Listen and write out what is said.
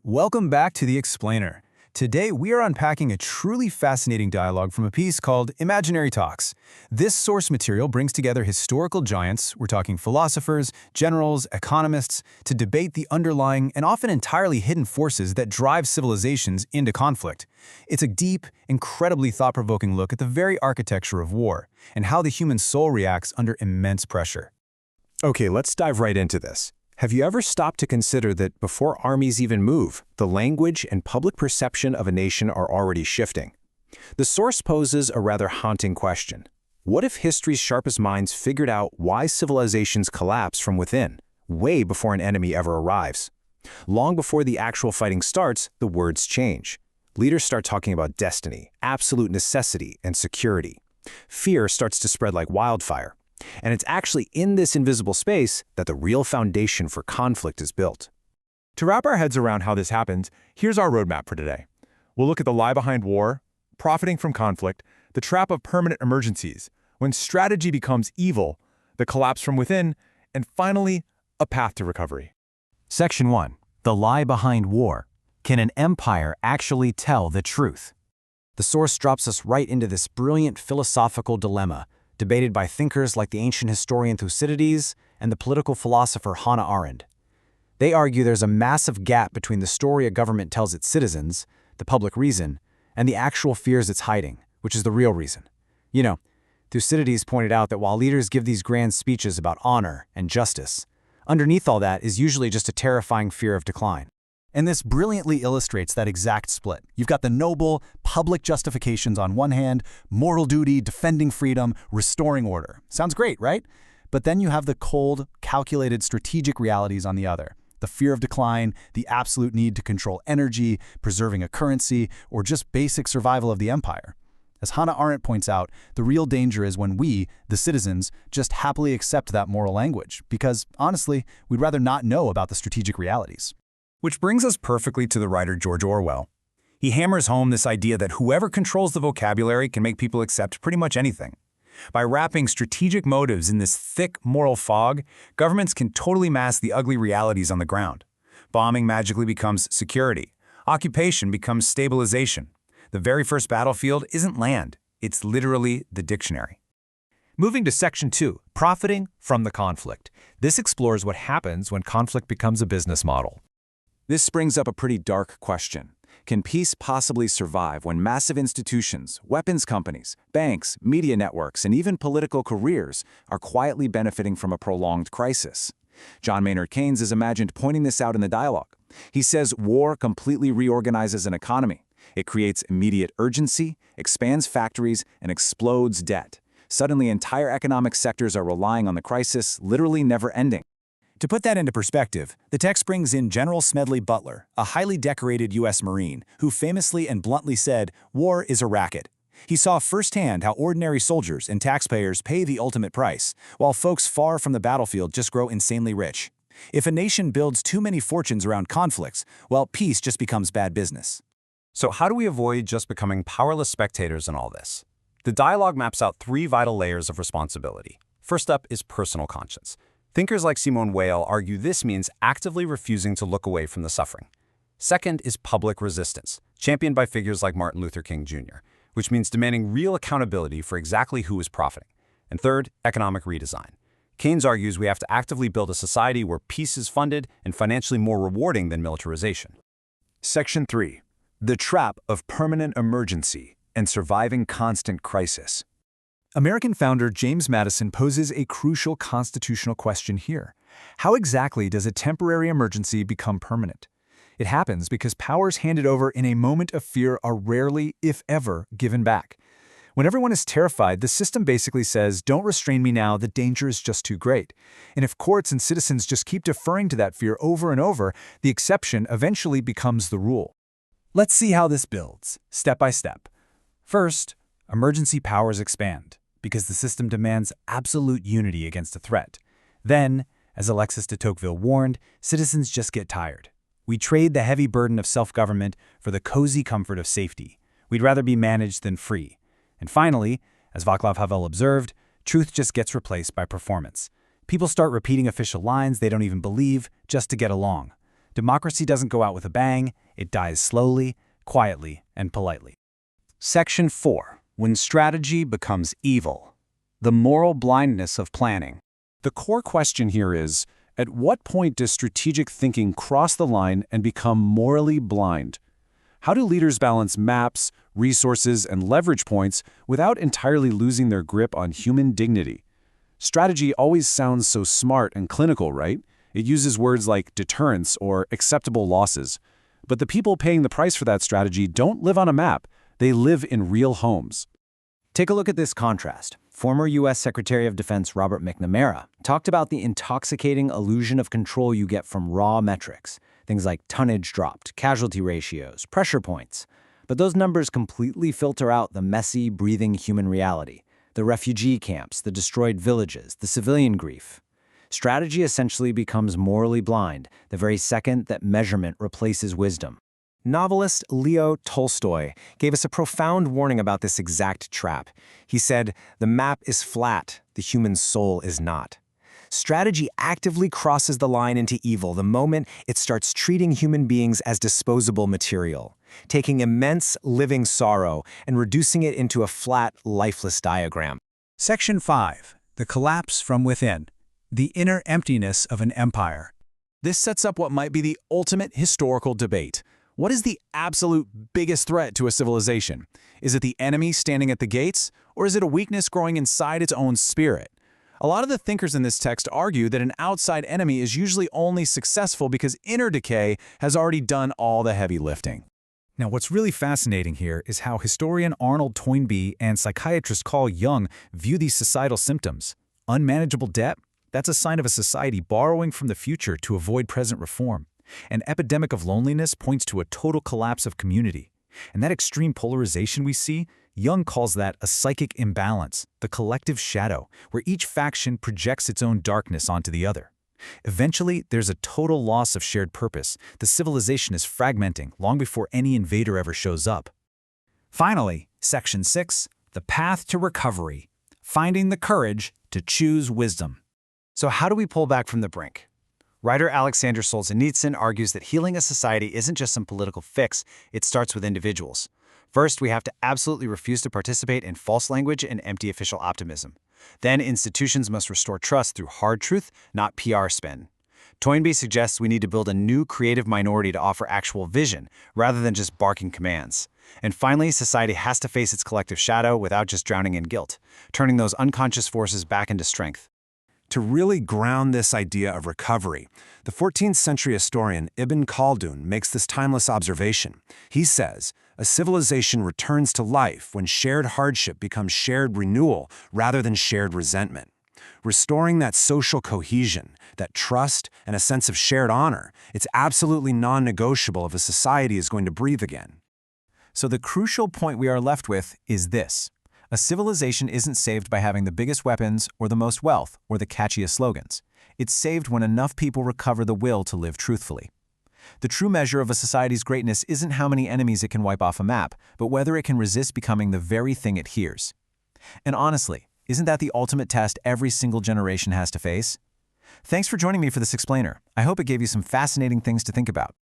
Welcome back to The Explainer. Today, we are unpacking a truly fascinating dialogue from a piece called Imaginary Talks. This source material brings together historical giants, we're talking philosophers, generals, economists, to debate the underlying and often entirely hidden forces that drive civilizations into conflict. It's a deep, incredibly thought-provoking look at the very architecture of war and how the human soul reacts under immense pressure. Okay, let's dive right into this. Have you ever stopped to consider that before armies even move, the language and public perception of a nation are already shifting? The source poses a rather haunting question. What if history's sharpest minds figured out why civilizations collapse from within, way before an enemy ever arrives? Long before the actual fighting starts, the words change. Leaders start talking about destiny, absolute necessity, and security. Fear starts to spread like wildfire. And it's actually in this invisible space that the real foundation for conflict is built. To wrap our heads around how this happens, here's our roadmap for today. We'll look at the lie behind war, profiting from conflict, the trap of permanent emergencies, when strategy becomes evil, the collapse from within, and finally, a path to recovery. Section 1. The lie behind war. Can an empire actually tell the truth? The source drops us right into this brilliant philosophical dilemma, debated by thinkers like the ancient historian Thucydides and the political philosopher Hannah Arendt. They argue there's a massive gap between the story a government tells its citizens, the public reason, and the actual fears it's hiding, which is the real reason. You know, Thucydides pointed out that while leaders give these grand speeches about honor and justice, underneath all that is usually just a terrifying fear of decline. And this brilliantly illustrates that exact split. You've got the noble, public justifications on one hand, moral duty, defending freedom, restoring order. Sounds great, right? But then you have the cold, calculated, strategic realities on the other. The fear of decline, the absolute need to control energy, preserving a currency, or just basic survival of the empire. As Hannah Arendt points out, the real danger is when we, the citizens, just happily accept that moral language, because, honestly, we'd rather not know about the strategic realities. Which brings us perfectly to the writer George Orwell. He hammers home this idea that whoever controls the vocabulary can make people accept pretty much anything. By wrapping strategic motives in this thick moral fog, governments can totally mask the ugly realities on the ground. Bombing magically becomes security. Occupation becomes stabilization. The very first battlefield isn't land, it's literally the dictionary. Moving to Section 2, Profiting from the Conflict. This explores what happens when conflict becomes a business model. This brings up a pretty dark question. Can peace possibly survive when massive institutions, weapons companies, banks, media networks, and even political careers are quietly benefiting from a prolonged crisis? John Maynard Keynes is imagined pointing this out in the dialogue. He says war completely reorganizes an economy. It creates immediate urgency, expands factories, and explodes debt. Suddenly, entire economic sectors are relying on the crisis, literally never ending. To put that into perspective, the text brings in General Smedley Butler, a highly decorated U.S. Marine, who famously and bluntly said, "War is a racket." He saw firsthand how ordinary soldiers and taxpayers pay the ultimate price, while folks far from the battlefield just grow insanely rich. If a nation builds too many fortunes around conflicts, well, peace just becomes bad business. So how do we avoid just becoming powerless spectators in all this? The dialogue maps out three vital layers of responsibility. First up is personal conscience. Thinkers like Simone Weil argue this means actively refusing to look away from the suffering. Second is public resistance, championed by figures like Martin Luther King Jr., which means demanding real accountability for exactly who is profiting. And third, economic redesign. Keynes argues we have to actively build a society where peace is funded and financially more rewarding than militarization. Section 3. The Trap of Permanent Emergency and Surviving Constant Crisis. American founder James Madison poses a crucial constitutional question here. How exactly does a temporary emergency become permanent? It happens because powers handed over in a moment of fear are rarely, if ever, given back. When everyone is terrified, the system basically says, "Don't restrain me now, the danger is just too great." And if courts and citizens just keep deferring to that fear over and over, the exception eventually becomes the rule. Let's see how this builds, step by step. First, emergency powers expand, because the system demands absolute unity against a threat. Then, as Alexis de Tocqueville warned, citizens just get tired. We trade the heavy burden of self-government for the cozy comfort of safety. We'd rather be managed than free. And finally, as Václav Havel observed, truth just gets replaced by performance. People start repeating official lines they don't even believe just to get along. Democracy doesn't go out with a bang, it dies slowly, quietly, and politely. Section 4. When strategy becomes evil. The moral blindness of planning. The core question here is, at what point does strategic thinking cross the line and become morally blind? How do leaders balance maps, resources, and leverage points without entirely losing their grip on human dignity? Strategy always sounds so smart and clinical, right? It uses words like deterrence or acceptable losses. But the people paying the price for that strategy don't live on a map. They live in real homes. Take a look at this contrast. Former U.S. Secretary of Defense Robert McNamara talked about the intoxicating illusion of control you get from raw metrics, things like tonnage dropped, casualty ratios, pressure points. But those numbers completely filter out the messy, breathing human reality, the refugee camps, the destroyed villages, the civilian grief. Strategy essentially becomes morally blind the very second that measurement replaces wisdom. Novelist Leo Tolstoy gave us a profound warning about this exact trap. He said, "The map is flat, the human soul is not." Strategy actively crosses the line into evil the moment it starts treating human beings as disposable material, taking immense living sorrow and reducing it into a flat, lifeless diagram. Section 5. The collapse from within. The inner emptiness of an empire. This sets up what might be the ultimate historical debate. What is the absolute biggest threat to a civilization? Is it the enemy standing at the gates, or is it a weakness growing inside its own spirit? A lot of the thinkers in this text argue that an outside enemy is usually only successful because inner decay has already done all the heavy lifting. Now, what's really fascinating here is how historian Arnold Toynbee and psychiatrist Carl Jung view these societal symptoms. Unmanageable debt? That's a sign of a society borrowing from the future to avoid present reform. An epidemic of loneliness points to a total collapse of community. And that extreme polarization we see, Jung calls that a psychic imbalance, the collective shadow, where each faction projects its own darkness onto the other. Eventually, there's a total loss of shared purpose. The civilization is fragmenting long before any invader ever shows up. Finally, Section 6. The path to recovery. Finding the courage to choose wisdom. So how do we pull back from the brink? Writer Aleksandr Solzhenitsyn argues that healing a society isn't just some political fix, it starts with individuals. First, we have to absolutely refuse to participate in false language and empty official optimism. Then, institutions must restore trust through hard truth, not PR spin. Toynbee suggests we need to build a new creative minority to offer actual vision, rather than just barking commands. And finally, society has to face its collective shadow without just drowning in guilt, turning those unconscious forces back into strength. To really ground this idea of recovery, the 14th century historian Ibn Khaldun makes this timeless observation. He says, a civilization returns to life when shared hardship becomes shared renewal rather than shared resentment. Restoring that social cohesion, that trust, and a sense of shared honor, it's absolutely non-negotiable if a society is going to breathe again. So the crucial point we are left with is this. A civilization isn't saved by having the biggest weapons or the most wealth or the catchiest slogans. It's saved when enough people recover the will to live truthfully. The true measure of a society's greatness isn't how many enemies it can wipe off a map, but whether it can resist becoming the very thing it hears. And honestly, isn't that the ultimate test every single generation has to face? Thanks for joining me for this explainer. I hope it gave you some fascinating things to think about.